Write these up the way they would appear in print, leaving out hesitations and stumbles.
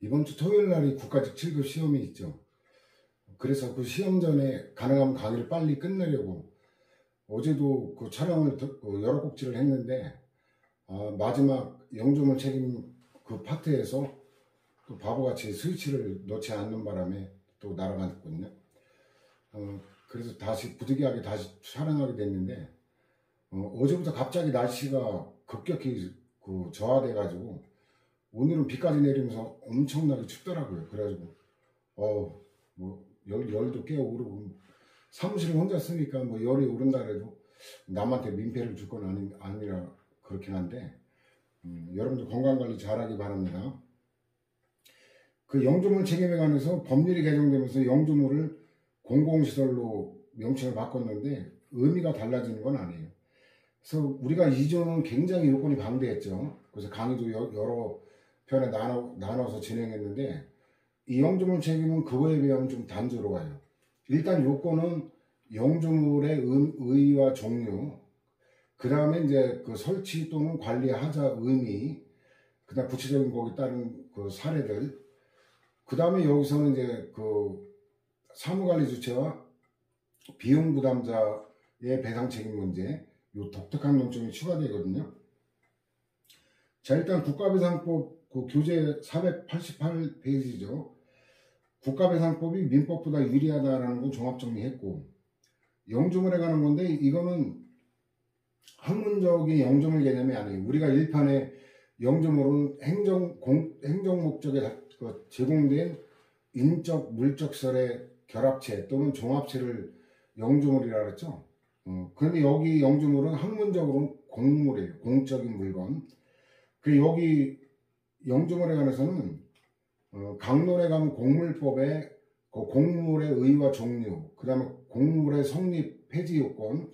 이번 주 토요일 날이 국가직 7급 시험이 있죠. 그래서 그 시험 전에 가능하면 강의를 빨리 끝내려고 어제도 그 촬영을 여러 꼭지를 했는데 마지막 영조물 책임 그 파트에서 또 바보같이 스위치를 넣지 않는 바람에 또 날아갔거든요. 그래서 다시 부득이하게 다시 촬영하게 됐는데 어제부터 갑자기 날씨가 급격히 저하돼 가지고 오늘은 비까지 내리면서 엄청나게 춥더라고요. 그래가지고 뭐 열도 꽤 오르고 사무실에 혼자 쓰니까 뭐 열이 오른다 그래도 남한테 민폐를 줄 건 아니라 그렇긴 한데 여러분들 건강관리 잘하기 바랍니다. 그 영조물 책임에 관해서 법률이 개정되면서 영조물을 공공시설로 명칭을 바꿨는데 의미가 달라지는 건 아니에요. 그래서 우리가 이전은 굉장히 요건이 방대했죠. 그래서 강의도 여러 편에 나눠서 진행했는데 이 영조물 책임은 그거에 비하면 좀 단조로워요. 일단 요건은 영조물의 의의와 종류, 그 다음에 이제 그 설치 또는 관리하자 의미, 그 다음 구체적인 거기에 따른 그 사례들, 그 다음에 여기서는 이제 그 사무관리 주체와 비용 부담자의 배상 책임 문제, 요 독특한 논점이 추가되거든요. 자, 일단 국가배상법 그 교재 488페이지죠. 국가배상법이 민법보다 유리하다라는 건 종합정리했고, 영조물에 관한 건데 이거는 학문적인 영조물 개념이 아니에요. 우리가 일판에 영조물은 행정 목적에 제공된 인적 물적설의 결합체 또는 종합체를 영조물이라 그랬죠. 그런데 여기 영조물은 학문적으로는 공물이에요. 공적인 물건. 그 여기 영조물에 관해서는 강론에 가면 공물법에 그 공물의 의의와 종류, 그 다음에 공물의 성립 폐지 요건,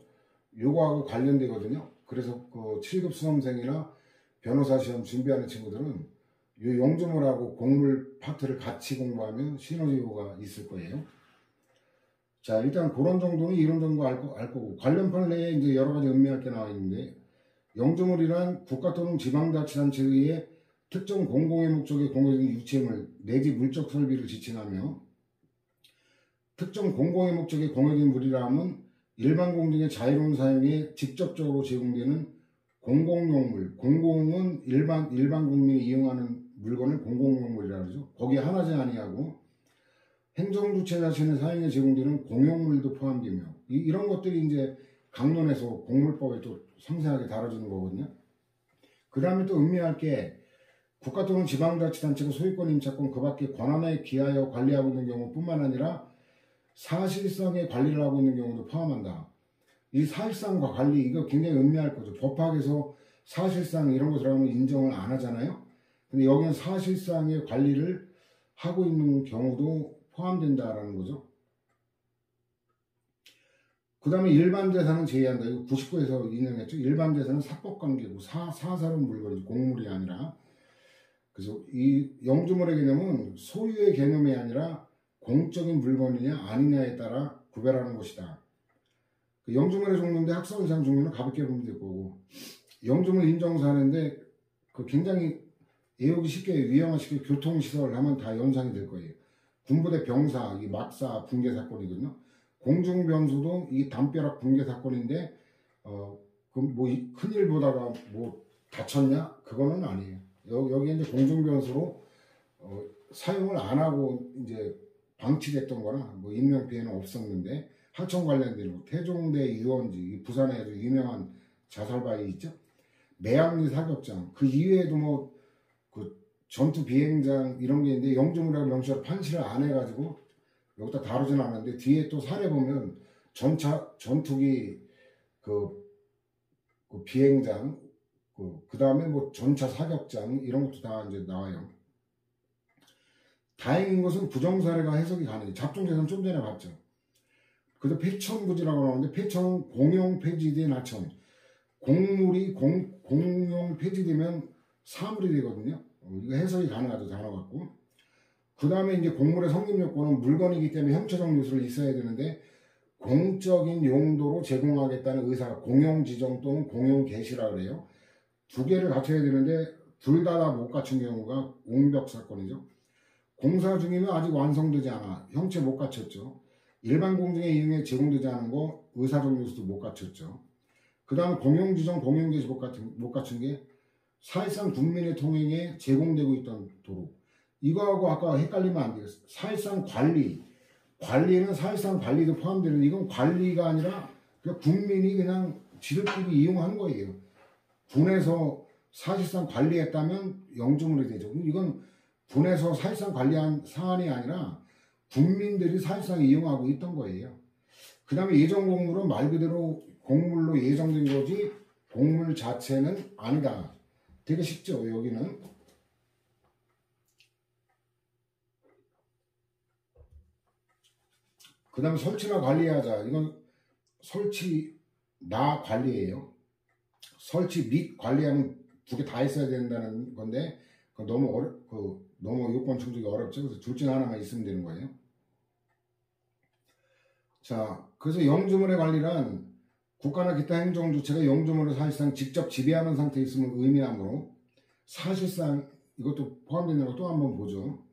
요거하고 관련되거든요. 그래서 그 7급 수험생이나 변호사 시험 준비하는 친구들은 이 영조물하고 공물 파트를 같이 공부하면 시너지가 있을 거예요. 자, 일단 그런 정도는 이론 정도 알 거고, 관련 내에 이제 여러 가지 의미할 게 나와 있는데, 영조물이란 국가 또는 지방자치단체에 의해 특정 공공의 목적에 공유된 유체물 내지 물적 설비를 지칭하며, 특정 공공의 목적에 공유된 물이라 하면 일반 공중의 자유로운 사용에 직접적으로 제공되는 공공용물, 공공은 일반 국민이 이용하는 물건을 공공용물이라고 하죠. 거기에 하나지 아니하고 행정주체 자신의 사용에 제공되는 공용물도 포함되며 이런 것들이 이제 강론에서 공물법에 또 상세하게 다뤄지는 거거든요. 그 다음에 또 의미할 게 국가 또는 지방자치단체가 소유권 임차권 그 밖에 권한에 기하여 관리하고 있는 경우뿐만 아니라 사실상의 관리를 하고 있는 경우도 포함한다. 이 사실상과 관리 이거 굉장히 의미할 거죠. 법학에서 사실상 이런 거 들어가면 인정을 안 하잖아요. 근데 여기는 사실상의 관리를 하고 있는 경우도 포함된다라는 거죠. 그 다음에 일반 재산은 제외한다. 이거 99에서 인용했죠. 일반 재산은 사법관계고 사사로운 물건이죠. 공물이 아니라. 그래서 이 영조물의 개념은 소유의 개념이 아니라 공적인 물건이냐 아니냐에 따라 구별하는 것이다. 그 영조물의 종류인데 학설 이상 종류는 가볍게 보면 될 거고, 영조물 인정사례인데 그 굉장히 외우기 쉽게 유형화시켜 교통시설 하면 다 연상이 될 거예요. 군부대 병사, 이 막사 붕괴 사건이거든요. 공중변수도 이 담벼락 붕괴 사건인데 그 뭐 큰일 보다가 뭐 다쳤냐? 그거는 아니에요. 여기 이제 공중변수로 사용을 안 하고 이제 방치됐던 거나 뭐 인명피해는 없었는데 하청 관련된 뭐 태종대 유원지, 부산에 아주 유명한 자살바위 있죠. 매양리 사격장, 그 이외에도 뭐 그 전투 비행장 이런 게 있는데 영조물이라고 명시로 판시를 안 해가지고 여기다 다루진 않았는데 뒤에 또 사례 보면 전투기 그 비행장 그 다음에 뭐 전차 사격장 이런 것도 다 이제 나와요. 다행인 것은 부정사례가 해석이 가능해요. 잡종재산 좀 전에 봤죠. 그래서 폐천부지라고 나오는데 폐천은 공용 폐지된 하천. 공물이 공용 폐지되면 사물이 되거든요. 이거 해석이 가능하죠. 단어 갖고. 그 다음에 이제 공물의 성립 요건은 물건이기 때문에 형체적 요소를 있어야 되는데 공적인 용도로 제공하겠다는 의사가 공용 지정 또는 공용 개시라 그래요. 두 개를 갖춰야 되는데 둘 다 못 갖춘 경우가 옹벽 사건이죠. 공사 중이면 아직 완성되지 않아. 형체 못 갖췄죠. 일반 공정에 이용해 제공되지 않은 거 의사적 요소도 못 갖췄죠. 그 다음 공용지정, 공용제시 못 갖춘 게 사실상 국민의 통행에 제공되고 있던 도로. 이거하고 아까 헷갈리면 안 돼요. 사실상 관리는 사실상 관리도 포함되는, 이건 관리가 아니라 그냥 국민이 그냥 지들끼리 이용한 거예요. 군에서 사실상 관리했다면 영주물이 되죠. 이건 군에서 사실상 관리한 사안이 아니라 국민들이 사실상 이용하고 있던 거예요. 그 다음에 예정공물은 말 그대로 공물로 예정된 거지 공물 자체는 아니다. 되게 쉽죠, 여기는. 그 다음에 설치나 관리하자. 이건 설치, 나 관리예요. 설치 및 관리하면 두 개 다 있어야 된다는 건데, 너무 요건 충족이 어렵죠. 그래서 둘 중 하나만 있으면 되는 거예요. 자, 그래서 영주물의 관리란 국가나 기타 행정주체가 영주물을 사실상 직접 지배하는 상태에 있음을 의미하므로, 사실상 이것도 포함되는 거 또 한번 보죠.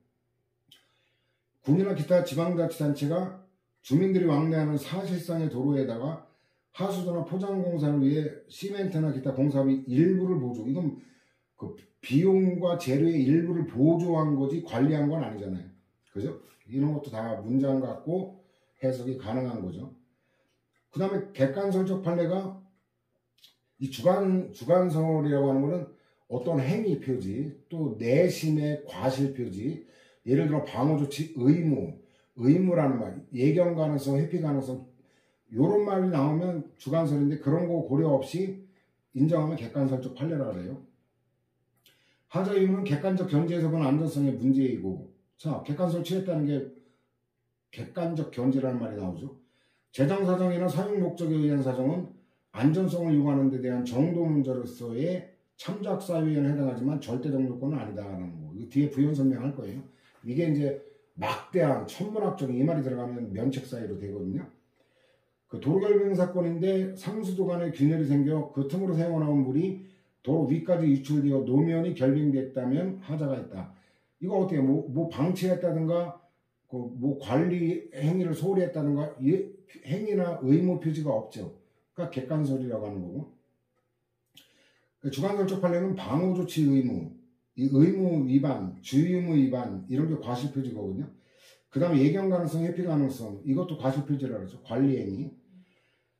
군이나 기타 지방자치단체가 주민들이 왕래하는 사실상의 도로에다가 하수도나 포장공사를 위해 시멘트나 기타 공사비 일부를 보조. 이건 그 비용과 재료의 일부를 보조한 거지 관리한 건 아니잖아요. 그죠? 이런 것도 다 문장 갖고 해석이 가능한 거죠. 그 다음에 객관설적 판례가 이 주관설이라고 하는 거는 어떤 행위 표지, 또 내심의 과실 표지, 예를 들어 방어조치 의무라는 말, 예견 가능성, 회피 가능성, 요런 말이 나오면 주관설인데 그런 거 고려 없이 인정하면 객관설적 판례라고 해요. 하자 의무는 객관적 견지에서 본 안전성의 문제이고, 자, 객관설 취했다는 게 객관적 견지라는 말이 나오죠. 재정사정이나 사용 목적에 의한 사정은 안전성을 요구하는 데 대한 정도 문제로서의 참작 사유에는 해당하지만 절대적 요건은 아니다라는 거. 이거 뒤에 부연 설명할 거예요. 이게 이제 막대한 천문학적인 이 말이 들어가면 면책 사유로 되거든요. 그 도로결빙 사건인데 상수도 간에 균열이 생겨 그 틈으로 새어나온 물이 도로 위까지 유출되어 노면이 결빙됐다면 하자가 있다. 이거 어떻게 뭐 방치했다든가 뭐 관리 행위를 소홀히 했다든가 행위나 의무 표지가 없죠. 그러니까 객관설이라고 하는 거고. 주관설적 판례는 방어조치 의무, 이 의무 위반, 주의의무 위반 이런 게 과실 표지거든요. 그 다음에 예견 가능성, 회피 가능성 이것도 과실 표지라고 하죠. 관리 행위.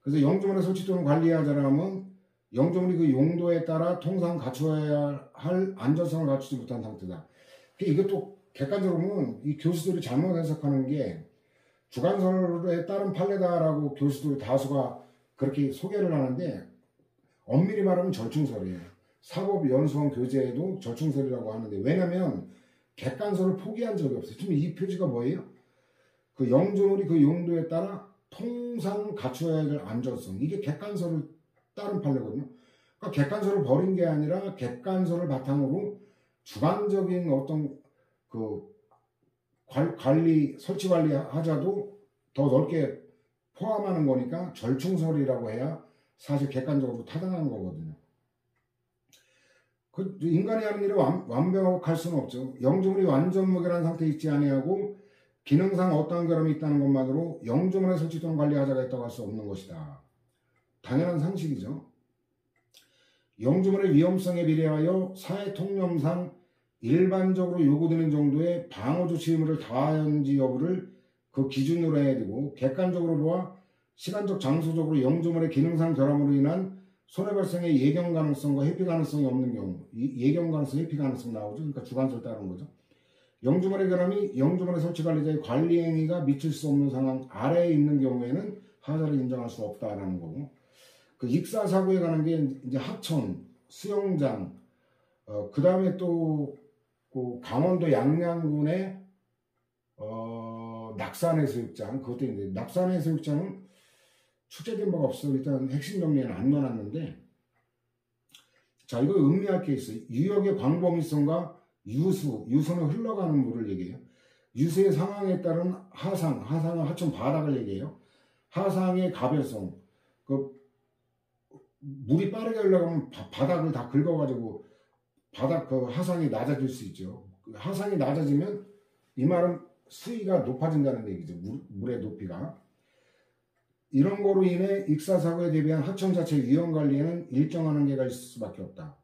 그래서 영주물의 설치 또는 관리하자라면 영주물이 그 용도에 따라 통상 갖추어야 할 안전성을 갖추지 못한 상태다. 이것도 객관적으로 보면 이 교수들이 잘못 해석하는 게 주관설에 따른 판례다라고 교수들 다수가 그렇게 소개를 하는데 엄밀히 말하면 절충설이에요. 사법연수원 교재에도 절충설이라고 하는데, 왜냐면 객관설을 포기한 적이 없어요. 지금 이 표지가 뭐예요? 그 영주물이 그 용도에 따라 통상 갖추어야 될 안전성, 이게 객관설을 따른 판례거든요. 그러니까 객관설을 버린 게 아니라 객관설을 바탕으로 주관적인 어떤 그 관리, 설치 관리 하자도 더 넓게 포함하는 거니까 절충설이라고 해야 사실 객관적으로 타당한 거거든요. 그 인간이 하는 일을 완벽할 수는 없죠. 영주물이 완전 무결한 상태에 있지 아니하고 기능상 어떠한 결함이 있다는 것만으로 영주물의 설치 또는 관리하자가 있다고 할 수 없는 것이다. 당연한 상식이죠. 영주물의 위험성에 비례하여 사회 통념상 일반적으로 요구되는 정도의 방어조치 의무를 다하는지 여부를 그 기준으로 해야 되고, 객관적으로 보아 시간적 장소적으로 영주물의 기능상 결함으로 인한 손해발생의 예견 가능성과 회피 가능성이 없는 경우, 예견 가능성, 회피 가능성 나오죠. 그러니까 주관설 따른 거죠. 영주물의 결함이 영주물의 설치 관리자의 관리 행위가 미칠 수 없는 상황 아래에 있는 경우에는 하자를 인정할 수 없다라는 거고, 그 익사 사고에 관한 게 이제 하천, 수영장, 그 다음에 또 그 강원도 양양군의 낙산해수욕장, 그것도 이제 낙산해수욕장은 출제된 바가 없어. 일단 핵심 정리는 안 넣어놨는데, 자, 이거 음미할 게 있어요. 유역의 광범위성과 유수는 흘러가는 물을 얘기해요. 유수의 상황에 따른 하상은 하천 바닥을 얘기해요. 하상의 가변성, 그 물이 빠르게 흘러가면 바닥을 다 긁어가지고 바닥 그 하상이 낮아질 수 있죠. 하상이 낮아지면 이 말은 수위가 높아진다는 얘기죠. 물의 높이가. 이런 거로 인해 익사사고에 대비한 하천 자체 위험 관리에는 일정한 한계가 있을 수밖에 없다.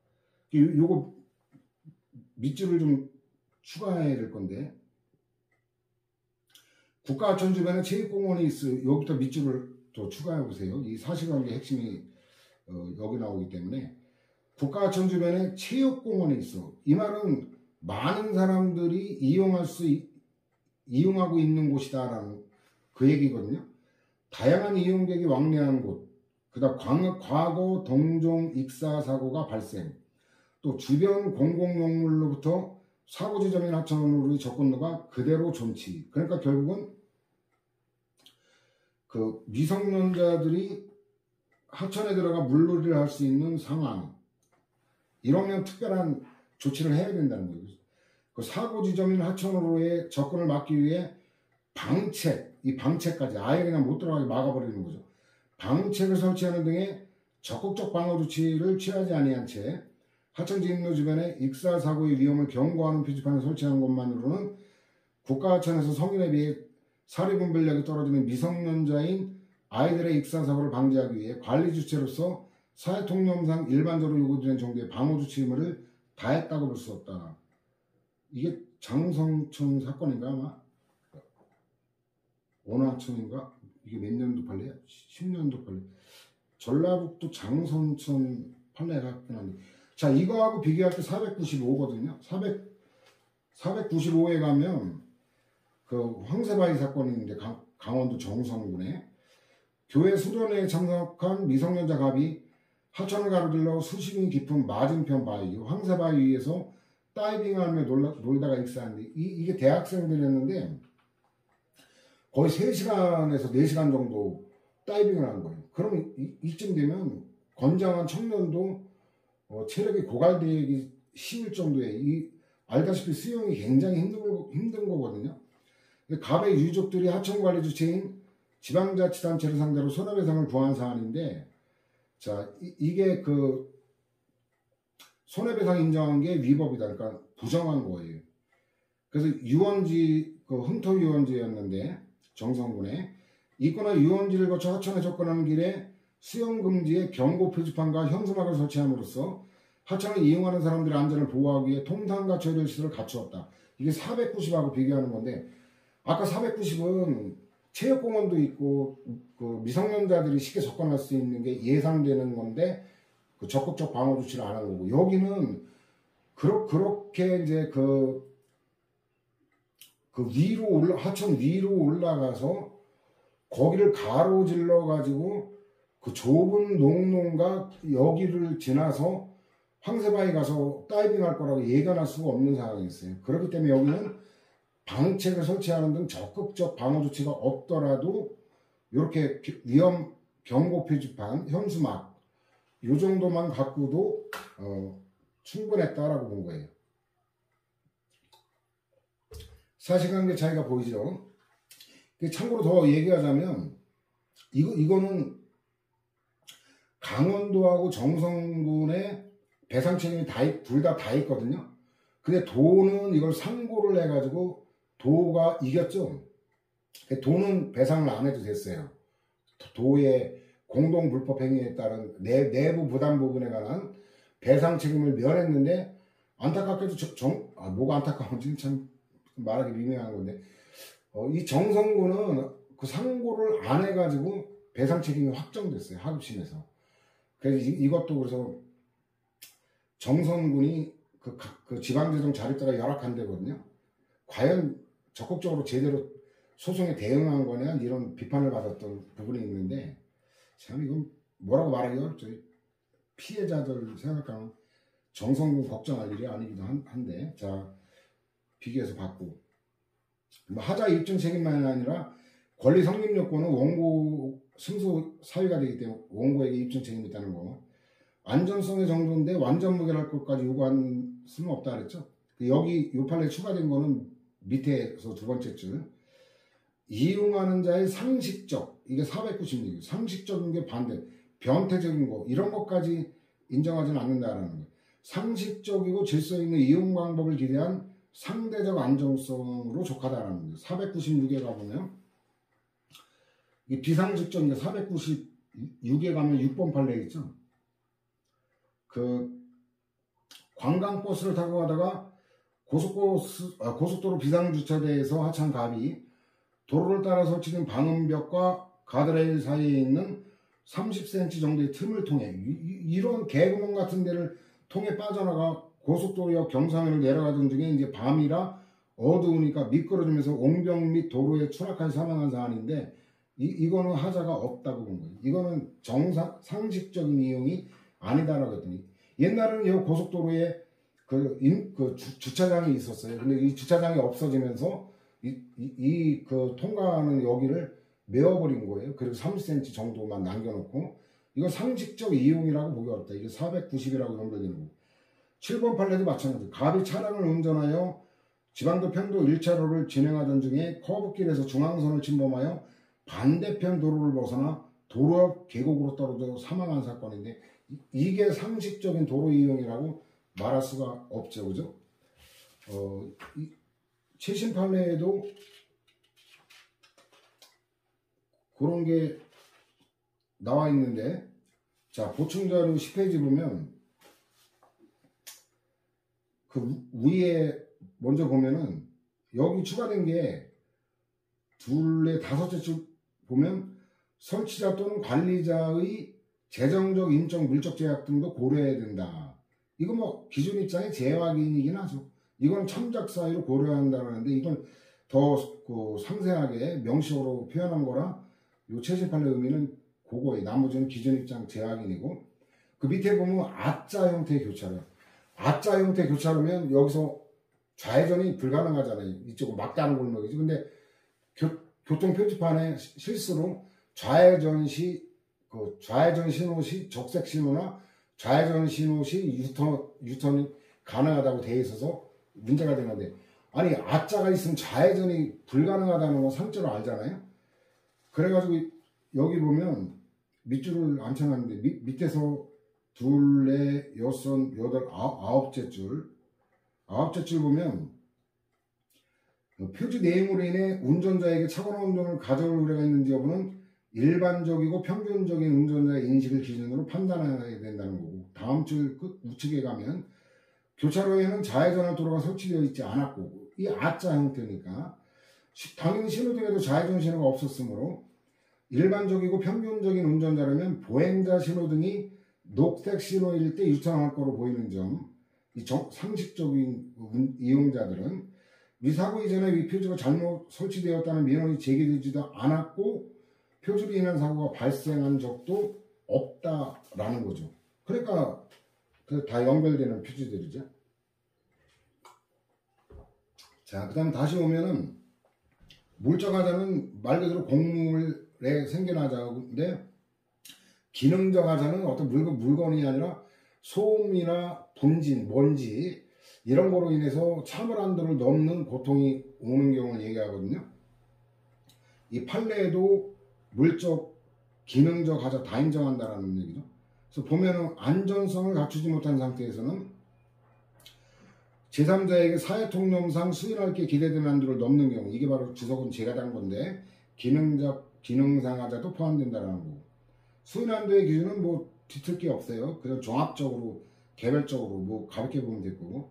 요거 밑줄을 좀 추가해야 될 건데, 국가하천 주변에 체육공원이 있어. 여기부터 밑줄을 더 추가해 보세요. 이 사실관계 핵심이 여기 나오기 때문에 국가하천 주변에 체육공원이 있어. 이 말은 많은 사람들이 이용하고 있는 곳이다라는 그 얘기거든요. 다양한 이용객이 왕래하는 곳, 그다음 과거 동종 익사 사고가 발생, 또 주변 공공용물로부터 사고 지점인 하천으로의 접근로가 그대로 존치. 그러니까 결국은 그 미성년자들이 하천에 들어가 물놀이를 할 수 있는 상황, 이러면 특별한 조치를 해야 된다는 거예요. 그 사고 지점인 하천으로의 접근을 막기 위해 이 방책까지 아예 그냥 못 들어가게 막아버리는 거죠. 방책을 설치하는 등의 적극적 방어 조치를 취하지 아니한 채 하천 진로 주변에 익사 사고의 위험을 경고하는 표지판을 설치하는 것만으로는 국가하천에서 성인에 비해 사례 분별력이 떨어지는 미성년자인 아이들의 익사 사고를 방지하기 위해 관리 주체로서 사회 통념상 일반적으로 요구되는 정도의 방어 조치 의무를 다했다고 볼 수 없다. 이게 장성천 사건인가 아마? 어느 하천인가? 이게 몇 년도 판례야? 10년도 판례. 전라북도 장성천 판례가 같긴 한데, 자, 이거하고 비교할 때 495거든요. 495에 가면 그 황새바위 사건이 있는데 강원도 정선군에 교회 수련회에 참석한 미성년자 갑이 하천을 가로질러 수심이 깊은 맞은편 바위, 황새바위 위에서 다이빙하며 놀다가 익사하는데, 이게 대학생들이었는데 거의 3시간에서 4시간 정도 다이빙을 하는 거예요. 그러면 이쯤 되면 건장한 청년도 체력이 고갈되기 쉬울 정도의, 알다시피 수영이 굉장히 힘든 거거든요. 갑의 유족들이 하천관리 주체인 지방자치단체를 상대로 손해배상을 구한 사안인데, 자, 이게 그 손해배상 인정한 게 위법이다. 그러니까 부정한 거예요. 그래서 유원지, 그 흥터 유원지였는데 정선군에 있거나 유원지를 거쳐 하천에 접근하는 길에 수영금지의 경고 표지판과 현수막을 설치함으로써 하천을 이용하는 사람들의 안전을 보호하기 위해 통상과 처리할 시설을 갖추었다. 이게 490하고 비교하는 건데, 아까 490은 체육공원도 있고 그 미성년자들이 쉽게 접근할 수 있는 게 예상되는 건데 그 적극적 방어 조치를 안 한 거고, 여기는 그렇게 이제 그 하천 위로 올라가서 거기를 가로질러 가지고 그 좁은 농로가 여기를 지나서 황새바위 가서 다이빙 할 거라고 예견할 수가 없는 상황이었어요. 그렇기 때문에 여기는 방책을 설치하는 등 적극적 방어 조치가 없더라도 이렇게 위험 경고 표지판, 현수막 이 정도만 갖고도 충분했다라고 본 거예요. 사실관계 차이가 보이죠. 참고로 더 얘기하자면 이거는 강원도하고 정선군의 배상 책임이 둘 다 있거든요. 근데 도는 이걸 상고를 해가지고 도가 이겼죠. 도는 배상을 안 해도 됐어요. 도의 공동 불법 행위에 따른 내부 부담 부분에 관한 배상 책임을 면했는데, 안타깝게도 뭐가 안타까운지 참 말하기 미묘한 건데, 이 정선군은 그 상고를 안 해가지고 배상 책임이 확정됐어요. 하급심에서. 그래서 이것도 그래서 정선군이 그 지방재정 자립도가 열악한 데거든요. 과연 적극적으로 제대로 소송에 대응한 거냐, 이런 비판을 받았던 부분이 있는데, 참 이건 뭐라고 말하기 어렵죠. 피해자들 생각하면 정선군 걱정할 일이 아니기도 한데, 자, 비교해서 봤고, 하자 입증 책임만이 아니라 권리 성립 요건은 원고 승소 사유가 되기 때문에 원고에게 입증 책임이 있다는 거. 안전성의 정도인데 완전 무결할 것까지 요구할 수는 없다 그랬죠. 여기 요 판례에 추가된 거는 밑에서 두 번째 줄. 이용하는 자의 상식적, 이게 496, 상식적인 게 반대, 변태적인 거, 이런 것까지 인정하지는 않는다라는 거예요. 상식적이고 질서 있는 이용 방법을 기대한 상대적 안정성으로 족하다라는 거예요. 496에 가보면 이 비상직전 496에 가면 6번 판례 있죠. 그 관광버스를 타고 가다가 고속도로 비상주차대에서 하차한 갑이 도로를 따라 설치된 방음벽과 가드레일 사이에 있는 30cm 정도의 틈을 통해 이런 개구멍 같은 데를 통해 빠져나가 고속도로역 경사면을 내려가던 중에 이제 밤이라 어두우니까 미끄러지면서 옹벽 및 도로에 추락해 사망한 사안인데 이거는 하자가 없다고 본 거예요. 이거는 상식적인 이용이 아니다라고 했더니 옛날에는 이 고속도로에 주차장이 있었어요. 근데 이 주차장이 없어지면서 그 통과하는 여기를 메워버린 거예요. 그리고 30cm 정도만 남겨놓고 이거 상식적 이용이라고 보기 어렵다. 이게 490이라고 연결되는 거고 7번 판례도 마찬가지. 갑이 차량을 운전하여 지방도 편도 1차로를 진행하던 중에 커브길에서 중앙선을 침범하여 반대편 도로를 벗어나 도로 옆 계곡으로 떨어져 사망한 사건인데 이게 상식적인 도로 이용이라고 말할 수가 없죠. 그죠? 최신 판례에도 그런 게 나와 있는데 자 보충자료 10페이지 보면 그 위에 먼저 보면은 여기 추가된 게 둘에 다섯째 줄 보면 설치자 또는 관리자의 재정적, 인적, 물적 제약 등도 고려해야 된다. 이거 뭐 기준 입장의 재확인이긴 하죠. 이건 참작 사유로 고려한다는데 이건 더 상세하게 명시적으로 표현한 거라 요 최신 판례 의미는 그거예요. 나머지는 기준 입장 재확인이고 그 밑에 보면 아자 형태의 교차로. 아자 형태 교차로면 여기서 좌회전이 불가능하잖아요. 이쪽은 막다른 골목이지. 근데 교통 표지판에 실수로 좌회전 신호 시 적색 신호나 좌회전 신호 시 유턴이 가능하다고 되어 있어서 문제가 되는데 아니 아자가 있으면 좌회전이 불가능하다는 건 상적으로 알잖아요. 그래가지고 여기 보면 밑줄을 안 쳐놨는데 밑에서 둘, 넷, 여섯, 여덟, 아홉째 줄 보면 표지 내용으로 인해 운전자에게 차고나 운전을 가져올 우려가 있는지 여부는 일반적이고 평균적인 운전자의 인식을 기준으로 판단해야 된다는 거고 다음 줄 우측에 가면 교차로에는 좌회전할 도로가 설치되어 있지 않았고 이 아자 형태니까 당연히 신호등에도 좌회전 신호가 없었으므로 일반적이고 평균적인 운전자라면 보행자 신호등이 녹색 신호일 때 유턴할 거로 보이는 점, 이 상식적인 이용자들은 위사고 이전에 위 표지가 잘못 설치되었다는 민원이 제기되지도 않았고 표지로 인한 사고가 발생한 적도 없다라는 거죠. 그러니까 다 연결되는 표지들이죠. 자, 그 다음에 다시 오면은 물적 하자는 말 그대로 곡물에 생겨나자인데 기능적 하자는 어떤 물건이 아니라 소음이나 분진, 먼지 이런 거로 인해서 차물안도를 넘는 고통이 오는 경우를 얘기하거든요. 이 판례에도 물적, 기능적 하자 다 인정한다라는 얘기죠. 그래서 보면은 안전성을 갖추지 못한 상태에서는 제3자에게 사회통념상 수인할 게 기대되는 한도를 넘는 경우 이게 바로 주석은 제가 단 건데 기능상 하자도 포함된다라는 거고 수인 한도의 기준은 뭐 뒤틀 게 없어요. 그냥 종합적으로 개별적으로 뭐 가볍게 보면 되고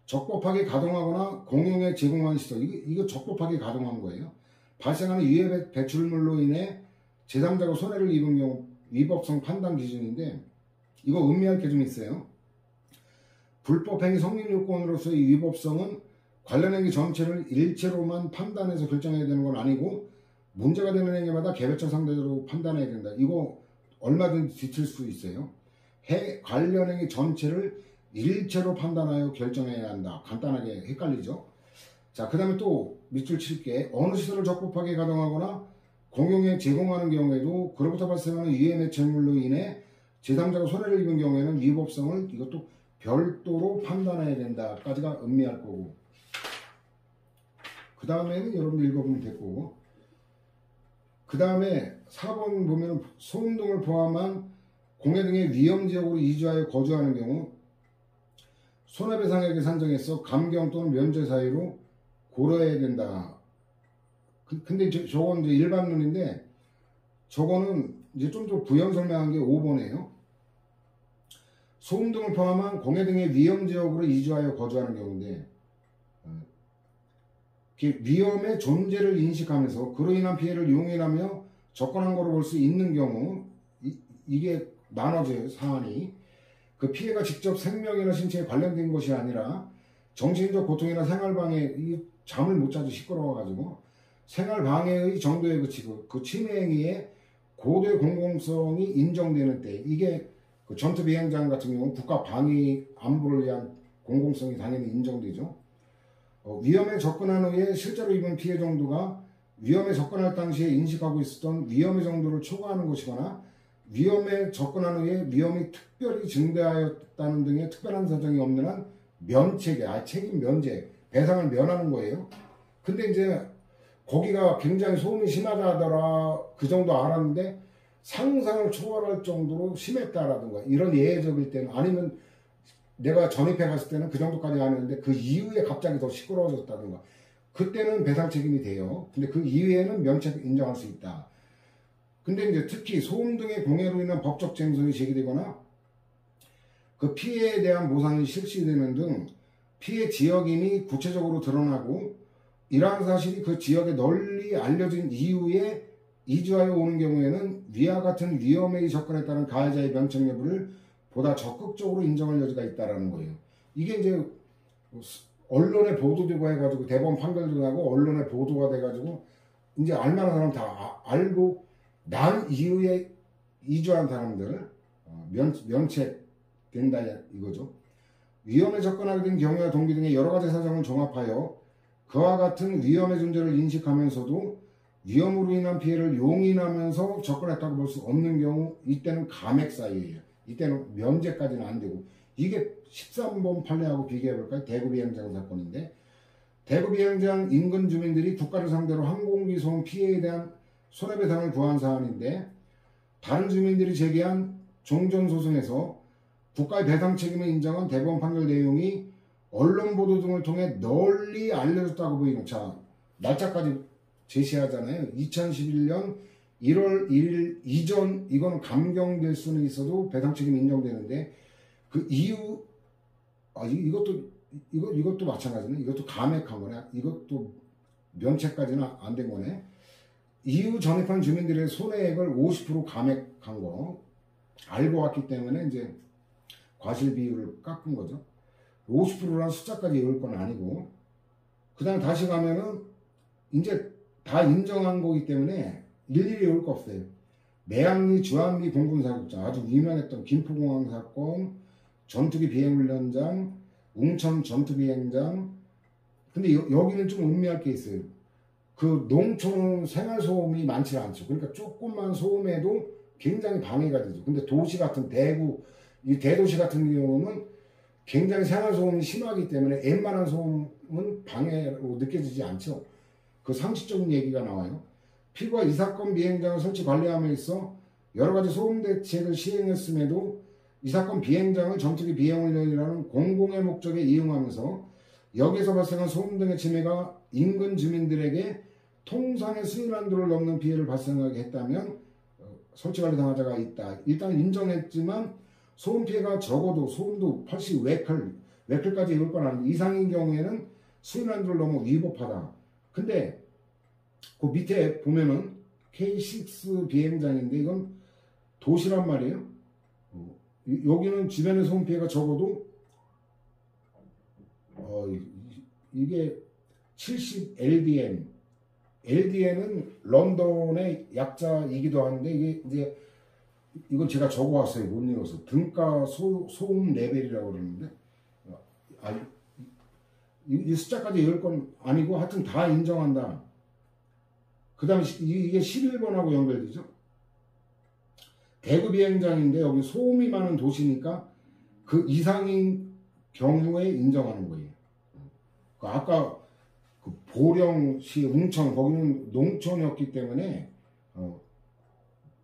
적법하게 가동하거나 공용에 제공한 시설 이거 적법하게 가동한 거예요. 발생하는 유해 배출물로 인해 제3자가 손해를 입은 경우 위법성 판단 기준인데 이거 음미할 게 좀 있어요. 불법행위 성립 요건으로서의 위법성은 관련 행위 전체를 일체로만 판단해서 결정해야 되는 건 아니고 문제가 되는 행위마다 개별적 상대적으로 판단해야 된다. 이거 얼마든지 뒤틀 수 있어요. 관련 행위 전체를 일체로 판단하여 결정해야 한다. 간단하게 헷갈리죠. 자, 그 다음에 또 밑줄 칠게 어느 시설을 적법하게 가동하거나 공용에 제공하는 경우에도 그로부터 발생하는 유해 매체물로 인해 제3자가 손해를 입은 경우에는 위법성을 이것도 별도로 판단해야 된다까지가 음미할 거고 그 다음에는 여러분들 읽어보면 됐고 그 다음에 4번 보면 소음 등을 포함한 공해 등의 위험지역으로 이주하여 거주하는 경우 손해배상액을 산정해서 감경 또는 면제 사유로 고려해야 된다. 근데 저건 이제 일반론인데, 저거는 이제 좀 더 부연 설명한 게 5번이에요. 소음 등을 포함한 공해 등의 위험 지역으로 이주하여 거주하는 경우인데, 위험의 존재를 인식하면서 그로 인한 피해를 용인하며 접근한 거로 볼 수 있는 경우, 이게 나눠져요, 사안이. 그 피해가 직접 생명이나 신체에 관련된 것이 아니라 정신적 고통이나 생활방해, 잠을 못 자도 시끄러워가지고 생활방해의 정도에 그치고 그 침해 행위에 고도의 공공성이 인정되는 때, 이게 그 전투 비행장 같은 경우는 국가 방위 안보를 위한 공공성이 당연히 인정되죠. 위험에 접근한 후에 실제로 입은 피해 정도가 위험에 접근할 당시에 인식하고 있었던 위험의 정도를 초과하는 것이거나 위험에 접근한 후에 위험이 특별히 증대하였다는 등의 특별한 사정이 없는 한 면책에, 책임 면제, 배상을 면하는 거예요. 근데 이제 거기가 굉장히 소음이 심하다 하더라, 그 정도 알았는데 상상을 초월할 정도로 심했다라든가 이런 예외적일 때는, 아니면 내가 전입해 갔을 때는 그 정도까지 아니었는데 그 이후에 갑자기 더 시끄러워졌다든가, 그때는 배상 책임이 돼요. 근데 그 이후에는 면책 인정할 수 있다. 근데 이제 특히 소음 등의 공해로 인한 법적 쟁점이 제기되거나 그 피해에 대한 보상이 실시되는 등 피해 지역임이 구체적으로 드러나고 이러한 사실이 그 지역에 널리 알려진 이후에 이주하여 오는 경우에는 위와 같은 위험에 접근에 따른 가해자의 면책 여부를 보다 적극적으로 인정할 여지가 있다라는 거예요. 이게 이제 언론에 보도되고 해가지고 대법원 판결도 나고 언론에 보도가 돼가지고 이제 알만한 사람 다 알고 난 이후에 이주한 사람들 면책된다 이거죠. 위험에 접근하게 된 경우와 동기 등의 여러 가지 사정을 종합하여 그와 같은 위험의 존재를 인식하면서도 위험으로 인한 피해를 용인하면서 접근했다고 볼 수 없는 경우, 이때는 감액 사유예요. 이때는 면제까지는 안 되고, 이게 13번 판례하고 비교해볼까요? 대구 비행장 사건인데, 대구 비행장 인근 주민들이 국가를 상대로 항공기 소음 피해에 대한 손해배상을 구한 사안인데, 다른 주민들이 제기한 종전소송에서 국가의 배상 책임을 인정한 대법원 판결 내용이 언론 보도 등을 통해 널리 알려졌다고 보이는, 자, 날짜까지 제시하잖아요. 2011년 1월 1일 이전, 이건 감경될 수는 있어도 배상 책임이 인정되는데, 그 이후, 이것도 마찬가지네. 이것도 감액한 거네. 이것도 면책까지는 안 된 거네. 이후 전입한 주민들의 손해액을 50% 감액한 거 알고 왔기 때문에 이제 과실 비율을 깎은 거죠. 50%라는 숫자까지 외울 건 아니고, 그 다음에 다시 가면은 이제 다 인정한 거기 때문에 일일이 외울 거 없어요. 매양리 주한미 공군사격장, 아주 유명했던 김포공항 사건, 전투기 비행훈련장, 웅천 전투비행장. 근데 여기는 좀 음미할 게 있어요. 그 농촌은 생활소음이 많지 않죠. 그러니까 조금만 소음에도 굉장히 방해가 되죠. 근데 도시 같은 대구, 이 대도시 같은 경우는 굉장히 생활소음이 심하기 때문에 웬만한 소음은 방해로 느껴지지 않죠. 그 상식적인 얘기가 나와요. 피고가 이 사건 비행장을 설치 관리함에 있어 여러 가지 소음 대책을 시행했음에도 이 사건 비행장을 전투기 비행훈련이라는 공공의 목적에 이용하면서 여기에서 발생한 소음 등의 침해가 인근 주민들에게 통상의 수인 한도를 넘는 피해를 발생하게 했다면 설치관리 당사자가 있다. 일단 인정했지만 소음 피해가 적어도 소음도 80 웨클까지 이룰 건 아닌데 이상인 경우에는 수인 한도를 넘어 위법하다. 근데 그 밑에 보면은 K6 비행장인데 이건 도시란 말이에요. 여기는 주변의 소음 피해가 적어도 이게 70 LDN. LDN은 런던의 약자이기도 한데 이게 이제 이건 제가 적어왔어요. 못 읽어서. 등가 소음 레벨이라고 그러는데 이 숫자까지 읽을 건 아니고 하여튼 다 인정한다. 그 다음에 이게 11번하고 연결되죠. 대구 비행장인데 여기 소음이 많은 도시니까 그 이상인 경우에 인정하는 거예요. 아까 그 보령시 웅천 거기는 농촌이었기 때문에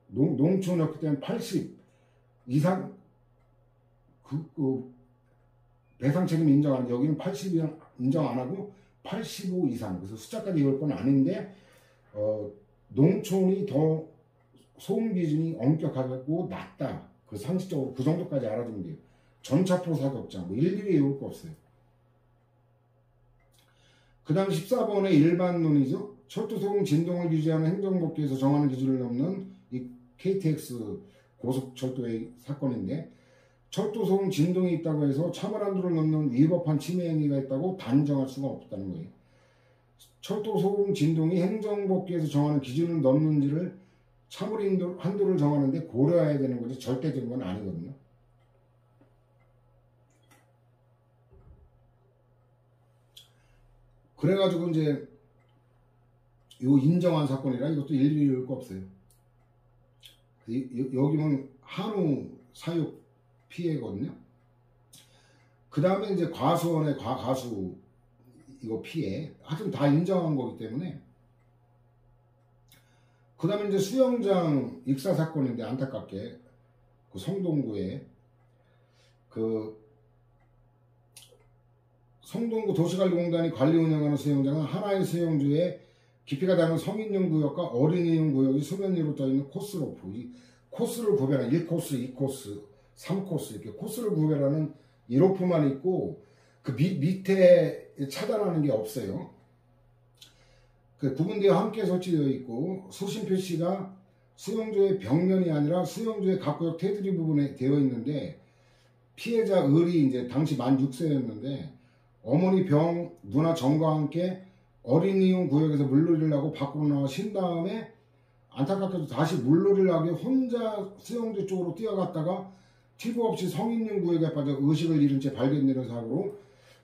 농촌이었기 때문에 80 이상 배상 책임 인정하는, 여기는 80 인정 안 하고 85 이상, 그래서 숫자까지 이걸 건 아닌데 농촌이 더 소음 기준이 엄격하고 낮다. 그 상식적으로 그 정도까지 알아두면 돼요. 전차포 사격장 뭐 일일이 외울 거 없어요. 그 다음 14번의 일반론이죠. 철도 소음 진동을 규제하는 행정법규에서 정하는 기준을 넘는 이 KTX 고속철도의 사건인데, 철도 소음 진동이 있다고 해서 차별한도를 넘는 위법한 침해 행위가 있다고 단정할 수가 없다는 거예요. 철도 소음 진동이 행정법규에서 정하는 기준을 넘는지를 차별 한도를 정하는데 고려해야 되는 거지 절대적인 건 아니거든요. 그래가지고 이제 요 인정한 사건이라 이것도 일일이 읽을 거 없어요. 여기는 한우 사육 피해거든요. 그 다음에 이제 과수원의 과가수 이거 피해, 하여튼 다 인정한 거기 때문에. 그 다음에 이제 수영장 익사 사건인데, 안타깝게 그 성동구에 그 성동구 도시관리공단이 관리 운영하는 수영장은 하나의 수영주에 깊이가 다른 성인용 구역과 어린이용 구역이 수면 위로 떠있는 코스로프, 이 코스를 구별하는 1코스, 2코스, 3코스 이렇게 코스를 구별하는 1로프만 있고 그 밑에 차단하는 게 없어요. 그 구분되어 함께 설치되어 있고 수신 표시가 수영조의 벽면이 아니라 수영조의 각구역 테두리 부분에 되어 있는데, 피해자 을이 이제 당시 만 6세였는데 어머니 병, 누나 정과 함께 어린이용 구역에서 물놀이를 하고 밖으로 나와 쉰 다음에 안타깝게도 다시 물놀이를 하기 혼자 수영조 쪽으로 뛰어갔다가 튜브 없이 성인용 구역에 빠져 의식을 잃은 채 발견되는 사고로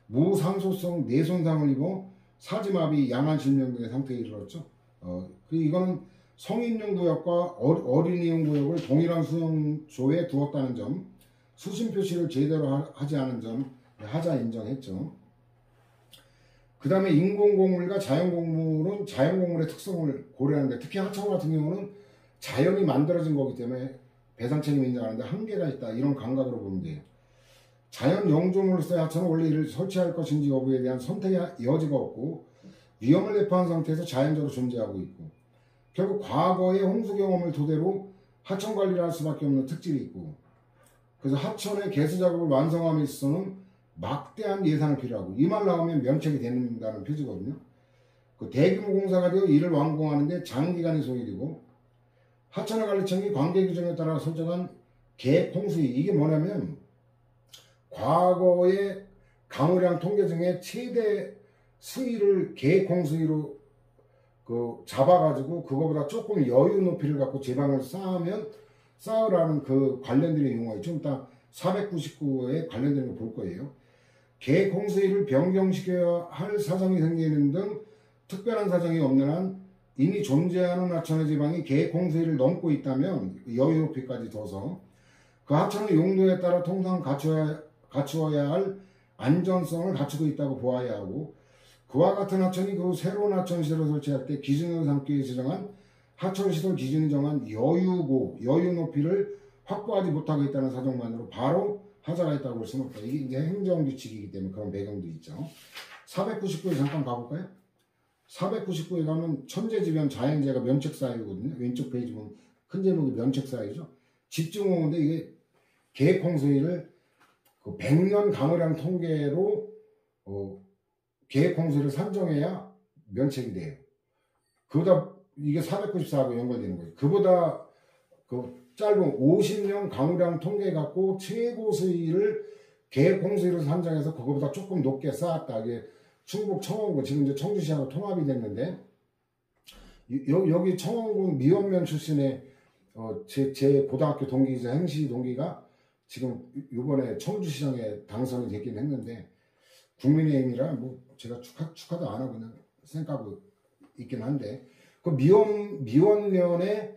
무상소성 뇌손상을 입어 사지마비, 양한실명 등의 상태에 이르렀죠. 이거는 성인용 구역과 어린이용 구역을 동일한 수영조에 두었다는 점, 수신 표시를 제대로 하지 않은 점 하자 인정했죠. 그 다음에 인공곡물과 자연곡물은 자연곡물의 특성을 고려하는데, 특히 하천 같은 경우는 자연이 만들어진 거기 때문에 배상 책임 인정하는데 한계가 있다, 이런 감각으로 보면 돼요. 자연 영조물로서의 하천은 원래 이를 설치할 것인지 여부에 대한 선택의 여지가 없고 위험을 내포한 상태에서 자연적으로 존재하고 있고, 결국 과거의 홍수 경험을 토대로 하천 관리를 할 수밖에 없는 특질이 있고, 그래서 하천의 개수 작업을 완성함에 있어서는 막대한 예산이 필요하고, 이 말 나오면 면책이 된다는 표지거든요. 그 대규모 공사가 되어 이를 완공하는데 장기간이 소요되고, 하천관리청이 관계 규정에 따라 설정한 계획 홍수위, 이게 뭐냐면 과거의 강우량 통계 중에 최대 수위를 계획 홍수위로 잡아가지고 그거보다 조금 여유 높이를 갖고 제방을 쌓으라는 그 관련된 용어에 좀 이따 499에 관련된 거 볼 거예요. 계획 홍수위를 변경시켜야 할 사정이 생기는 등 특별한 사정이 없는 한 이미 존재하는 하천의 지방이 계획 홍수위를 넘고 있다면 여유 높이까지 둬서 그 하천의 용도에 따라 통상 갖추어야 할 안전성을 갖추고 있다고 보아야 하고, 그와 같은 하천이 그 새로운 하천시설을 설치할 때 기준으로 삼기 위해 지정한 하천시설 기준이 정한 여유 높이를 확보하지 못하고 있다는 사정만으로 바로 하자가 있다고 볼 수는 없다. 이게 이제 행정규칙이기 때문에 그런 배경도 있죠. 499에 잠깐 가볼까요? 499에 가면 천재지변 자연재해가 면책사유거든요. 왼쪽 페이지 보면 큰 제목이 면책사유죠. 집중호우인데 이게 계획홍수위를 그 100년 강우량 통계로 계획홍수위를 산정해야 면책이 돼요. 그보다 이게 494하고 연결되는 거예요. 그보다 그 짧은 50년 강우량 통계 갖고 최고 수위를 계획홍수위로 산정해서 그거보다 조금 높게 쌓았다. 이게 충북 청원군, 지금 이제 청주시하고 통합이 됐는데, 여기 청원군 미원면 출신의 제 고등학교 동기이자 행시 동기가 지금 이번에 청주시장에 당선이 됐긴 했는데, 국민의힘이라 뭐 제가 축하도 안 하고 그냥 생각하고 있긴 한데, 그 미원면의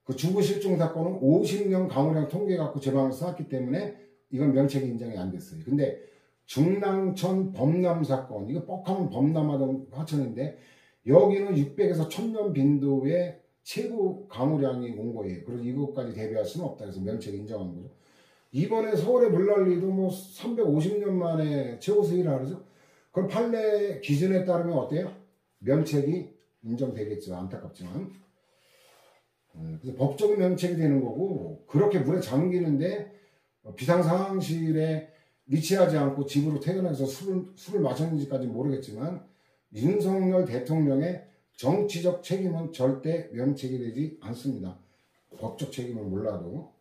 그 주거 실종 사건은 50년 강우량 통계 갖고 제방을 쌓았기 때문에 이건 면책이 인정이 안 됐어요. 근데 중랑천 범람 사건, 이거 뻑하면 범람하던 하천인데 여기는 600에서 1000년 빈도의 최고 강우량이 온 거예요. 그래서 이것까지 대비할 수는 없다. 그래서 면책 인정한 거죠. 이번에 서울의 물난리도 뭐 350년 만에 최고 수위라 그러죠. 그럼 판례 기준에 따르면 어때요? 면책이 인정되겠죠. 안타깝지만. 그래서 법적인 면책이 되는 거고, 그렇게 물에 잠기는데 비상상황실에 미치하지 않고 집으로 퇴근해서 술을 마셨는지까지 모르겠지만 윤석열 대통령의 정치적 책임은 절대 면책이 되지 않습니다. 법적 책임은 몰라도.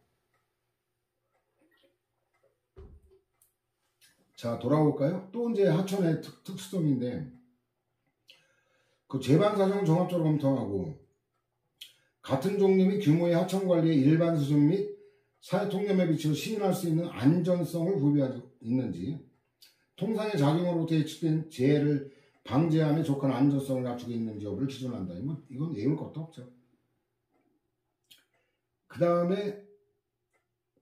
자, 돌아올까요? 또 이제 하천의 특수성인데, 그 재반 사정을 종합적으로 검토하고 같은 종류 및 규모의 하천 관리의 일반 수준 및 사회 통념에 비추어 시인할 수 있는 안전성을 구비하고 있는지, 통상의 작용으로부터 예측된 재해를 방지함에 족한 안전성을 갖추고 있는지 여부를 기준한다. 이건 외울 것도 없죠. 그 다음에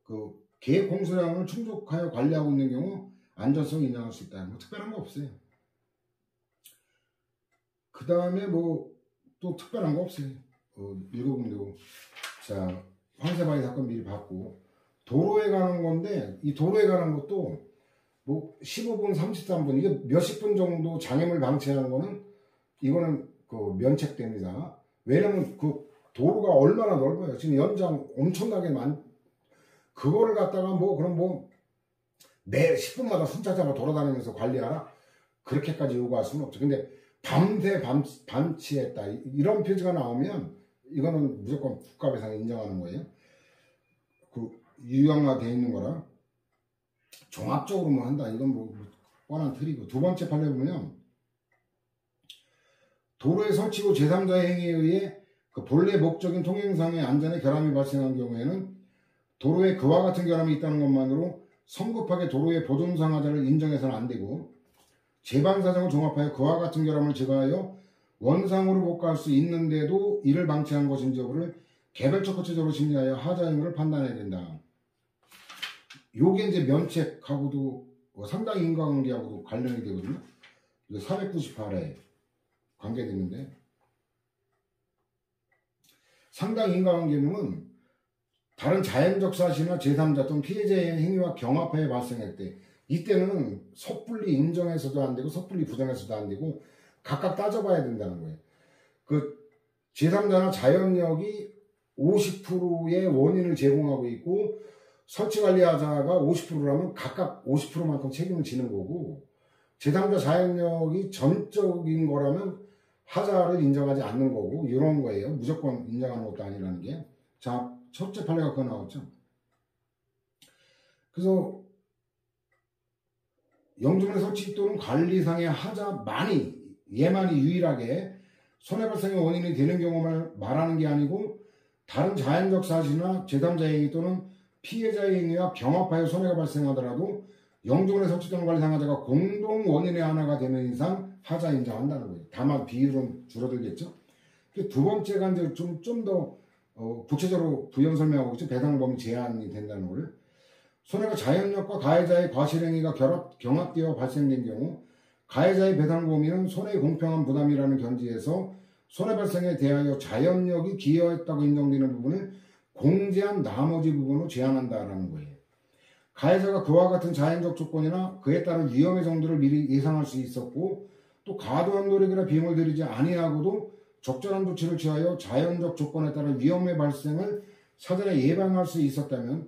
그 계획 공수량을 충족하여 관리하고 있는 경우 안전성을 인정할 수 있다. 뭐 특별한 거 없어요. 그 다음에 뭐 또 특별한 거 없어요. 읽어보면 되고. 자, 황새바위 사건 미리 봤고, 도로에 가는 건데, 이 도로에 가는 것도 뭐 15분, 33분, 이게 몇십 분 정도 장애물 방치하는 거는 이거는 그 면책됩니다. 왜냐면 그 도로가 얼마나 넓어요. 지금 연장 엄청나게 그거를 갖다가 뭐 그럼 뭐 매 10분마다 순찰차가 돌아다니면서 관리하라? 그렇게까지 요구할 수는 없죠. 근데 밤새 방치했다 이런 표지가 나오면 이거는 무조건 국가배상에 인정하는 거예요. 그 유형화되어 있는 거라 종합적으로만 한다. 이건 뭐 뻔한 틀이고. 두 번째 판례 보면 도로에 설치고 제3자의 행위에 의해 그 본래 목적인 통행상의 안전에 결함이 발생한 경우에는 도로에 그와 같은 결함이 있다는 것만으로 성급하게 도로의 보존상하자를 인정해서는 안 되고, 재반 사정을 종합하여 그와 같은 결함을 제거하여 원상으로 복구할 수 있는데도 이를 방치한 것인지 여부를 개별적 구체적으로 심리하여 하자 의무를 판단해야 된다. 요게 이제 면책하고도 상당히 인과관계하고도 관련이 되거든요. 498에 관계되는데, 상당히 인과관계는 다른 자연적 사실이나 제3자 또는 피해자의 행위와 경합하여 발생할 때, 이때는 섣불리 인정해서도 안 되고 섣불리 부정해서도 안 되고 각각 따져봐야 된다는 거예요. 그 제3자나 자연력이 50%의 원인을 제공하고 있고 설치관리하자가 50%라면 각각 50%만큼 책임을 지는 거고, 제3자 자연력이 전적인 거라면 하자를 인정하지 않는 거고, 이런 거예요. 무조건 인정하는 것도 아니라는 게. 자, 첫째 판례가 그거 나왔죠. 그래서 영주민의 설치 또는 관리상의 얘만이 유일하게 손해발생의 원인이 되는 경우만 말하는 게 아니고, 다른 자연적 사실이나 제3자의 행위 또는 피해자의 행위와 경합하여 손해가 발생하더라도 영주민의 설치 또는 관리상하자가 공동 원인의 하나가 되는 이상 하자 인정한다는 거예요. 다만 비율은 줄어들겠죠. 두 번째가 이제 좀 더 구체적으로 부연 설명하고 있죠. 배상 범위 제한이 된다는 걸. 손해가 자연력과 가해자의 과실행위가 경합되어 발생된 경우 가해자의 배상 범위는 손해의 공평한 부담이라는 견지에서 손해 발생에 대하여 자연력이 기여했다고 인정되는 부분을 공제한 나머지 부분으로 제한한다라는 거예요. 가해자가 그와 같은 자연적 조건이나 그에 따른 위험의 정도를 미리 예상할 수 있었고, 또 과도한 노력이나 비용을 들이지 아니하고도 적절한 조치를 취하여 자연적 조건에 따른 위험의 발생을 사전에 예방할 수 있었다면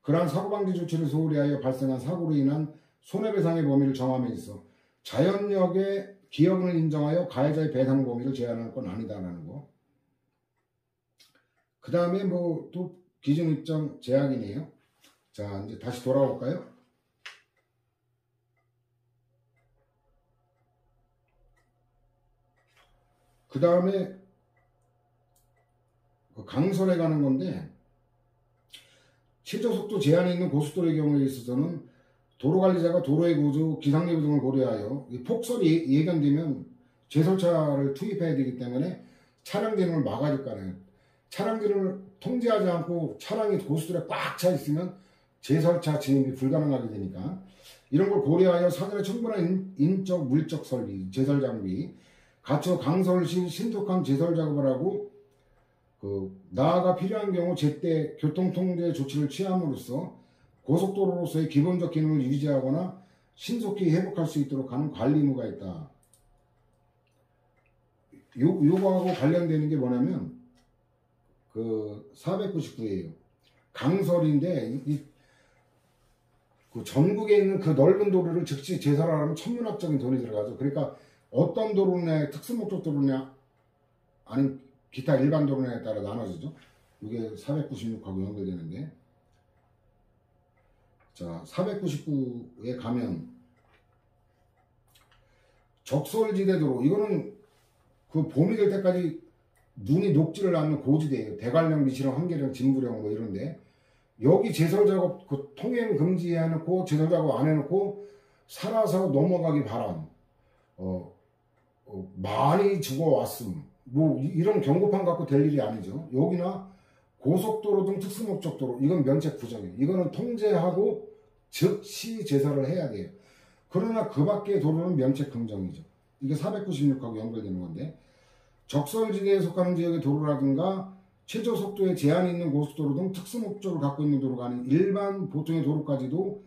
그러한 사고방지 조치를 소홀히 하여 발생한 사고로 인한 손해배상의 범위를 정함에 있어 자연력의 기여분을 인정하여 가해자의 배상 범위를 제한할 건 아니다라는 거. 그 다음에 뭐 또 기준 입장 제약이네요. 자, 이제 다시 돌아올까요? 그 다음에 강설에 가는 건데, 최저속도 제한이 있는 고속도로의 경우에 있어서는 도로관리자가 도로의 구조, 기상예보 등을 고려하여 폭설이 예견되면 제설차를 투입해야 되기 때문에 차량 진입을 막아야 될 거 아니에요. 차량 진입을 통제하지 않고 차량이 고속도로에 꽉 차 있으면 제설차 진입이 불가능하게 되니까 이런 걸 고려하여 사전에 충분한 인적, 물적 설비, 제설 장비, 갖춰 강설 시 신속한 제설 작업을 하고 나아가 필요한 경우 제때 교통통제 조치를 취함으로써 고속도로로서의 기본적 기능을 유지하거나 신속히 회복할 수 있도록 하는 관리 의무가 있다. 요거하고 관련되는 게 뭐냐면 그 499예요. 강설인데 그 전국에 있는 그 넓은 도로를 즉시 제설하려면 천문학적인 돈이 들어가죠. 그러니까 어떤 도로냐, 특수목적 도로냐, 아니면 기타 일반 도로냐에 따라 나눠지죠. 이게 496하고 연결되는데, 자 499에 가면 적설지대 도로, 이거는 그 봄이 될 때까지 눈이 녹지를 않는 고지대예요. 대관령, 미시령, 한계령, 진부령 뭐 이런데, 여기 제설 작업 그 통행 금지해놓고 제설 작업 안 해놓고 살아서 넘어가기 바람, 많이 죽어왔음, 뭐 이런 경고판 갖고 될 일이 아니죠. 여기나 고속도로 등 특수목적도로, 이건 면책 부정이에요. 이거는 통제하고 즉시 제설을 해야 돼요. 그러나 그 밖의 도로는 면책 긍정이죠. 이게 496하고 연결되는 건데, 적설지대에 속하는 지역의 도로라든가 최저 속도에 제한이 있는 고속도로 등 특수목적을 갖고 있는 도로가 아닌 일반 보통의 도로까지도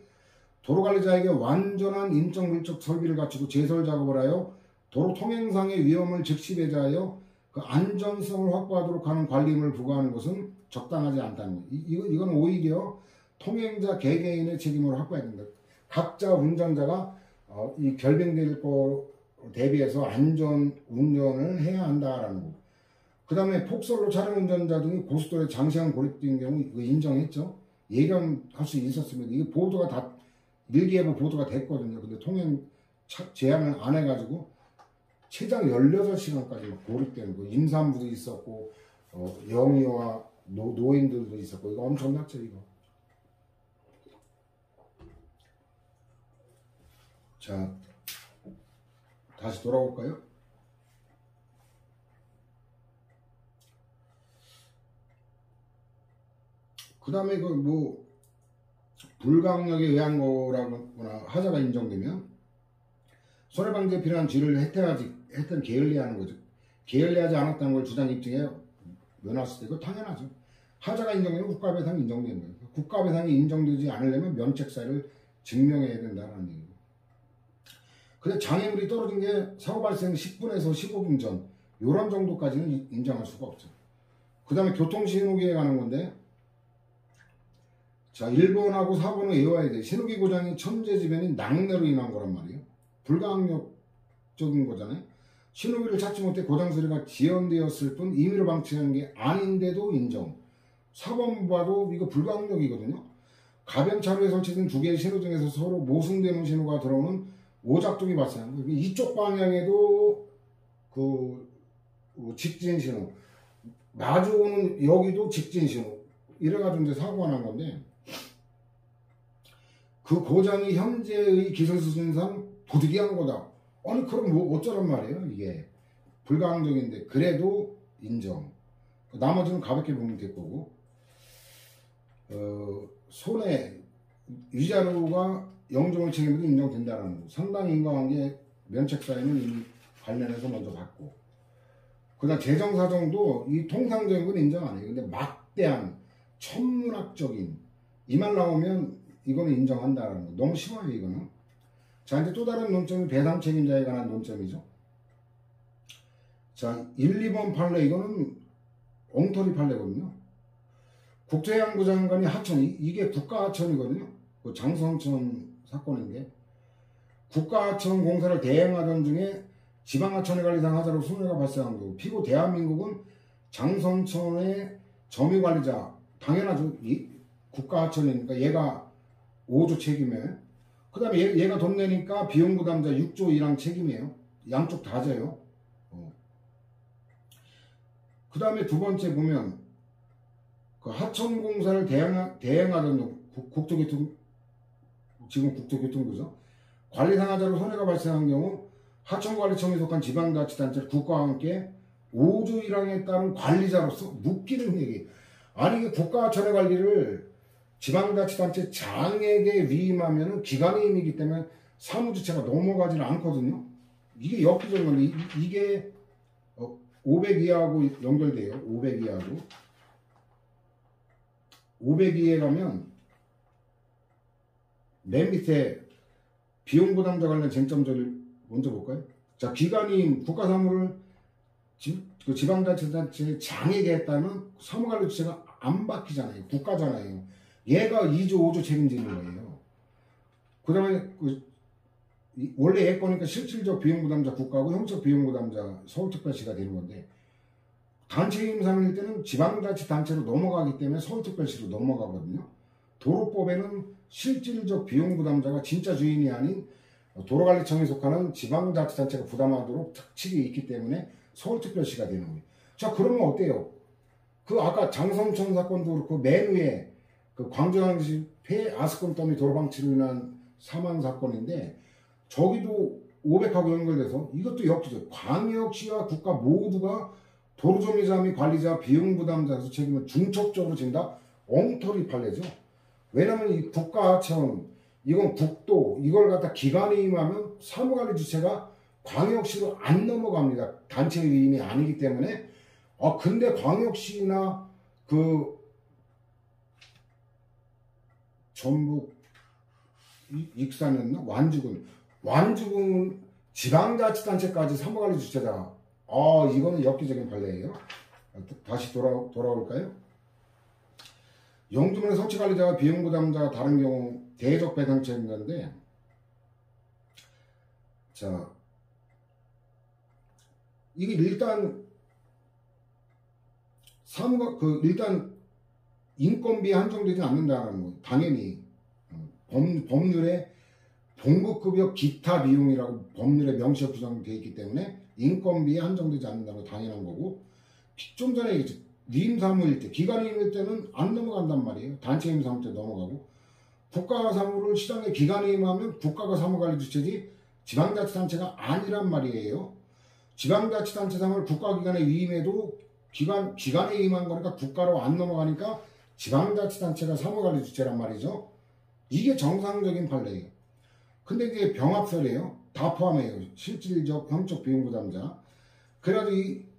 도로관리자에게 완전한 인적 물적 설비를 갖추고 제설 작업을 하여 도로 통행상의 위험을 즉시 배제하여 그 안전성을 확보하도록 하는 관리임을 부과하는 것은 적당하지 않다는 거예요. 이건 오히려 통행자 개개인의 책임으로 확보해야 된다. 각자 운전자가 이 결빙될 거 대비해서 안전 운전을 해야 한다라는 거. 그 다음에 폭설로 차량 운전자 등이 고속도로에 장시간 고립된 경우 이거 인정했죠. 예견할 수 있었으면 이게 보도가 다 일기예보 보도가 됐거든요. 근데 통행 제한을 안 해가지고 최장 16시간까지 고립되는 거. 임산부도 있었고 영유아 노인들도 있었고, 이거 엄청났죠 이거. 자, 다시 돌아올까요? 그 다음에 그 뭐 불강력에 의한 거라거나 하자가 인정되면 손해방지에 필요한 지를 했던 게을리하는 거죠. 게을리하지 않았다는 걸 주장 입증해 면했을 때 이거 당연하죠. 하자가 인정되면 국가배상이 인정되는 거예요. 국가배상이 인정되지 않으려면 면책사를 증명해야 된다는 얘기고. 근데 장애물이 떨어진 게 사고 발생 10분에서 15분 전, 요런 정도까지는 인정할 수가 없죠. 그 다음에 교통신호기에 가는 건데, 자 1번하고 4번은 외워야 돼. 신호기 고장이 천재지변인 낙뢰로 인한 거란 말이에요. 불가항력적인 거잖아요. 신호기를 찾지 못해 고장 소리가 지연되었을 뿐 임의로 방치한 게 아닌데도 인정. 4번 봐도 이거 불가항력이거든요. 가변차로에 설치된 두 개의 신호등에서 서로 모순되는 신호가 들어오는 오작동이 발생한 거예요. 이쪽 방향에도 그 직진 신호, 마주오는 여기도 직진 신호, 이래가지고 이제 사고가 난 건데, 그 고장이 현재의 기술 수준상 부득이한 거다. 아니 그럼 뭐 어쩌란 말이에요. 이게 불가항적인데 그래도 인정. 나머지는 가볍게 보면 될 거고, 손해 위자료가 영종을 책임으로 인정된다는 거. 상당히 인과관계 면책사유는 이미 관련해서 먼저 받고, 그 다음 재정사정도 이 통상적인 건 인정 안 해요. 근데 막대한 천문학적인 이 말 나오면 이거는 인정한다라는 거. 너무 심해요 이거는. 자 이제 또 다른 논점이 배상 책임자에 관한 논점이죠. 자 1, 2번 판례, 이거는 엉터리 판례거든요. 국토해양부 장관이 하천, 이게 국가하천이거든요. 그 장성천 사건인데, 국가하천 공사를 대행하던 중에 지방하천에 관리상 하자로 손해가 발생한 거고, 피고 대한민국은 장성천의 점유관리자, 당연하죠. 국가하천이니까 얘가 5조 책임에, 그 다음에 얘가 돈 내니까 비용부담자 6조 1항 책임이에요. 양쪽 다 져요. 그 다음에 두 번째 보면 그 하천공사를 대행하던 지금 국토교통부죠. 관리상하자로 손해가 발생한 경우 하천관리청에 속한 지방자치단체를 국가와 함께 5조 1항에 따른 관리자로서 묶이는 얘기. 아니 이게 국가하천의 관리를 지방자치단체 장에게 위임하면 기관의 힘이기 때문에 사무지체가 넘어가지는 않거든요. 이게 엽기적인 건데, 이게 502하고 연결돼요. 502하고 502에 가면 맨 밑에 비용 부담자 관련 쟁점들을 먼저 볼까요? 자, 기관인 국가사무를 그 지방자치단체 장에게 했다면 사무관리 주체가 안 바뀌잖아요. 국가잖아요. 얘가 2조 5조 책임지는 거예요. 그 다음에 원래 예거니까 실질적 비용부담자 국가고 형적 비용부담자 서울특별시가 되는 건데, 단체 임상일 때는 지방자치단체로 넘어가기 때문에 서울특별시로 넘어가거든요. 도로법에는 실질적 비용부담자가 진짜 주인이 아닌 도로관리청에 속하는 지방자치단체가 부담하도록 특칙이 있기 때문에 서울특별시가 되는 거예요. 자, 그러면 어때요? 그 아까 장성천 사건도 그렇고 맨 위에 그 광주광시 폐 아스콘 더미 도로방치로 인한 사망 사건인데, 저기도 500하고 연결돼서 이것도 역지죠. 광역시와 국가 모두가 도로소유자 및 관리자 비용부담자에서 책임을 중첩적으로 진다. 엉터리 판례죠. 왜냐하면 이 국가하청, 이건 국도, 이걸 갖다 기관에 임하면 사무관리 주체가 광역시로 안 넘어갑니다. 단체 위임이 아니기 때문에. 근데 광역시나 그 전북 익산이었나? 완주군 지방자치단체까지 사무관리 주체다. 이거는 엽기적인 판례예요. 다시 돌아올까요? 영주민의 설치관리자와 비용부담자가 다른 경우 대적 배당 책임자인데, 자, 이게 일단 일단 인건비에 한정되지 않는다는 거. 당연히 법률에 봉급급여 기타 비용이라고 법률에 명시가 규정되어 있기 때문에 인건비에 한정되지 않는다는 거 당연한 거고, 좀 전에 얘기했죠. 위임사무일 때, 기관임일 때는 안 넘어간단 말이에요. 단체 임사무 때 넘어가고, 국가사무를 시장에 기관에 임하면 국가가 사무관리 주체지 지방자치단체가 아니란 말이에요. 지방자치단체 사무를 국가기관에 위임해도 기관에 임한 거니까 국가로 안 넘어가니까 지방자치단체가 사무관리 주체란 말이죠. 이게 정상적인 판례예요. 근데 이게 병합설이에요. 다 포함해요. 실질적, 형적 비용부담자. 그래가지고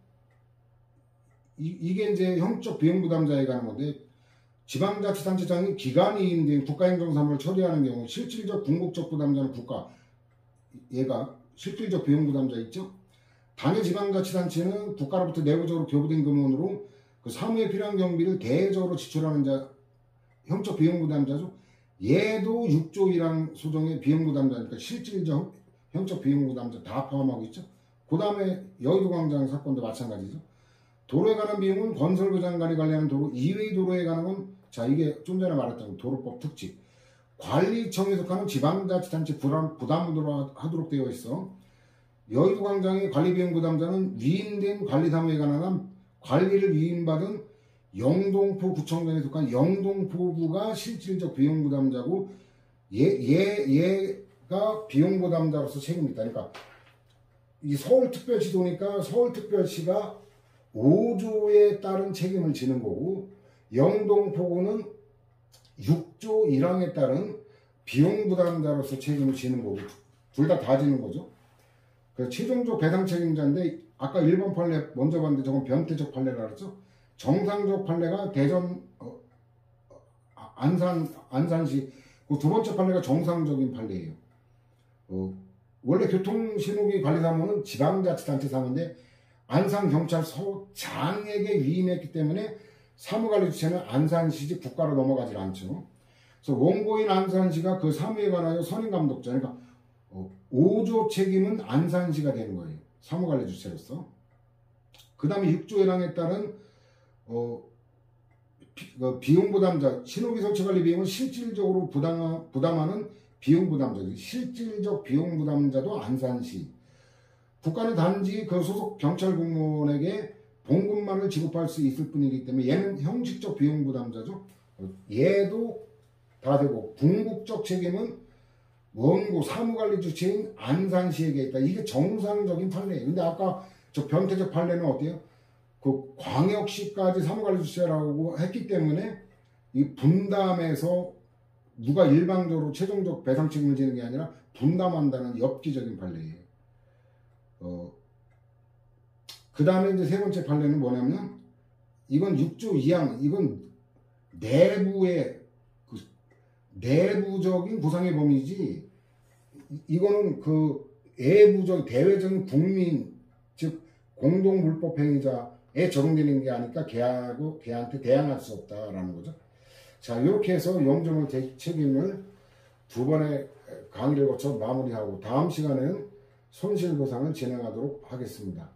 이게 이제 형적 비용부담자에 관한 건데, 지방자치단체장이 기관이 임된 국가행정사무를 처리하는 경우 실질적 궁극적 부담자는 국가, 얘가 실질적 비용부담자 있죠. 당해 지방자치단체는 국가로부터 내부적으로 교부된 금원으로 그 사무에 필요한 경비를 대외적으로 지출하는 자, 형적 비용부담자죠. 얘도 6조 1항 소정의 비용부담자니까 실질적 형적 비용부담자 다 포함하고 있죠. 그 다음에 여의도광장 사건도 마찬가지죠. 도로에 관한 비용은 건설부 장관이 관리하는 도로 이외의 도로에 관한 건, 자, 이게 좀 전에 말했던 도로법 특칙. 관리청에 속하는 지방자치단체 부담으로 하도록 되어 있어. 여의도광장의 관리비용 부담자는 위임된 관리사무에 관한 관리를 위임받은 영동포 구청장에 속한 영동포구가 실질적 비용 부담자고, 얘가 비용 부담자로서 책임이 있다. 그러니까 이 서울특별시 도니까 서울특별시가 5조에 따른 책임을 지는 거고, 영동포구는 6조 1항에 따른 비용 부담자로서 책임을 지는 거고, 둘 다 지는 거죠. 그래서 최종적 배상 책임자인데, 아까 1번 판례 먼저 봤는데 저건 변태적 판례라 그랬죠. 정상적 판례가 대전 안산시, 그 두 번째 판례가 정상적인 판례예요. 원래 교통신호기 관리사무는 지방자치단체 사무인데 안산경찰서장에게 위임했기 때문에 사무관리 주체는 안산시지 국가로 넘어가질 않죠. 그래서 원고인 안산시가 그 사무에 관하여 선임감독자, 그러니까 5조 책임은 안산시가 되는 거예요. 사무관리 주체로서. 그 다음에 6조에 해당에 따른 비용부담자, 신호기 설치관리 비용은 실질적으로 부담하는 비용부담자죠. 실질적 비용부담자도 안산시. 국가는 단지 그 소속 경찰 공무원에게 봉급만을 지급할 수 있을 뿐이기 때문에 얘는 형식적 비용부담자죠. 얘도 다 되고, 궁극적 책임은 원고 사무관리 주체인 안산시에게 있다. 이게 정상적인 판례예요. 근데 아까 저 변태적 판례는 어때요? 그 광역시까지 사무관리 주체라고 했기 때문에 이 분담해서 누가 일방적으로 최종적 배상 책임을 지는 게 아니라 분담한다는 엽기적인 판례예요. 그 다음에 이제 세 번째 판례는 뭐냐면, 이건 6조 2항, 이건 내부적인 구상의 범위지 이거는 그 외부적 대외적인 국민 즉 공동불법행위자에 적용되는 게 아니까 걔한테 대항할 수 없다라는 거죠. 자, 이렇게 해서 영주물 책임을 두 번의 강의를 거쳐 마무리하고 다음 시간에는 손실보상을 진행하도록 하겠습니다.